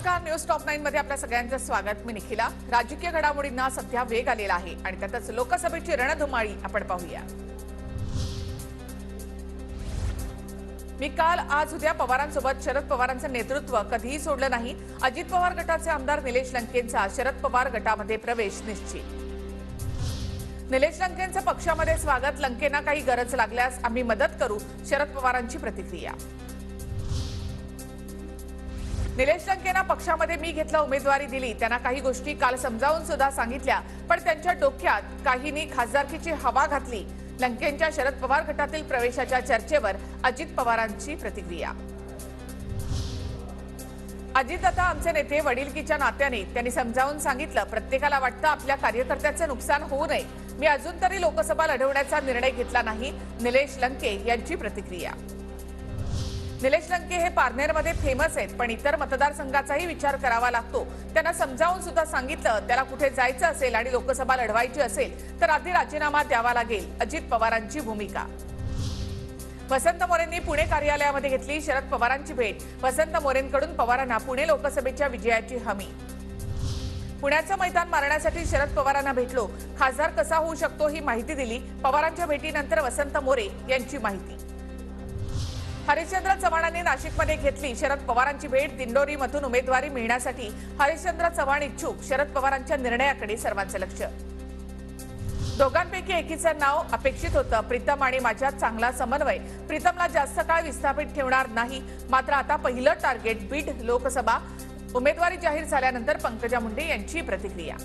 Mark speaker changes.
Speaker 1: नमस्कार, news top 9 मध्ये आपल्या सगळ्यांचं स्वागत। मी निखिला। राजकीय घडामोडींना सध्या वेग आलेला आहे आणि त्यातच लोकसभेची रणधुमाळी आपण पाहूया। मी काल आज उद्या पवारांसोबत शरद पवारांचं नेतृत्व कधीही सोडलं नाही। अजित पवार गटाचे आमदार निलेश लंकेंचा शरद पवार गटामध्ये प्रवेश निश्चित। निलेश लंकेंचं पक्षामध्ये स्वागत। लंकेंना काही गरज लागल्यास आम्ही मदत करू, शरद पवारांची प्रतिक्रिया। निलेश लंकेंना पक्षामध्ये मी घेतला उमेदवारी दिली, त्यांना काही गोष्टी काल समजावून सुद्धा सांगितल्या, पण त्यांच्या डोक्यात काहींनी खासदारकीची हवा घातली। लंकेंच्या शरद पवार गटातील प्रवेशाच्या चर्चेवर अजित पवारांची प्रतिक्रिया। अजितदादा आमचे नेते, वडिलकीच्या नात्याने त्यांनी समजावून सांगितलं, प्रत्येकाला वाटतं आपल्या कार्यकर्त्याचं नुकसान होऊ नये, मी अजून तरी लोकसभा लढवण्याचा निर्णय घेतला नाही, निलेश लंके यांची प्रतिक्रिया। निलेश लंके हे पारनेरमध्ये फेमस आहेत, पण इतर मतदारसंघाचाही विचार करावा लागतो। त्यांना समजावून सुद्धा सांगितलं, त्याला कुठे जायचं असेल आणि लोकसभा लढवायची असेल तर आधी राजीनामा द्यावा लागेल, अजित पवारांची भूमिका। वसंत मोरेंनी पुणे कार्यालयामध्ये घेतली शरद पवारांची भेट। वसंत मोरेंकडून पवारांना पुणे लोकसभेच्या विजयाची हमी। पुण्याचं मैदान मारण्यासाठी शरद पवारांना भेटलो, खासदार कसा होऊ शकतो ही माहिती दिली। पवारांच्या भेटीनंतर वसंत मोरे यांची माहिती। हरिश्चंद्र चव्हाणांनी नाशिकमध्ये घेतली शरद पवारांची भेट। दिंडोरीमधून उमेदवारी मिळण्यासाठी हरिश्चंद्र चव्हाण इच्छुक, शरद पवारांच्या निर्णयाकडे सर्वांचं लक्ष। दोघांपैकी एकीचं नाव अपेक्षित होतं, प्रीतम आणि माझ्यात चांगला समन्वय। प्रीतमला जास्त काळ विस्थापित ठेवणार नाही, मात्र आता पहिलं टार्गेट बीड लोकसभा। उमेदवारी जाहीर झाल्यानंतर पंकजा मुंडे यांची प्रतिक्रिया।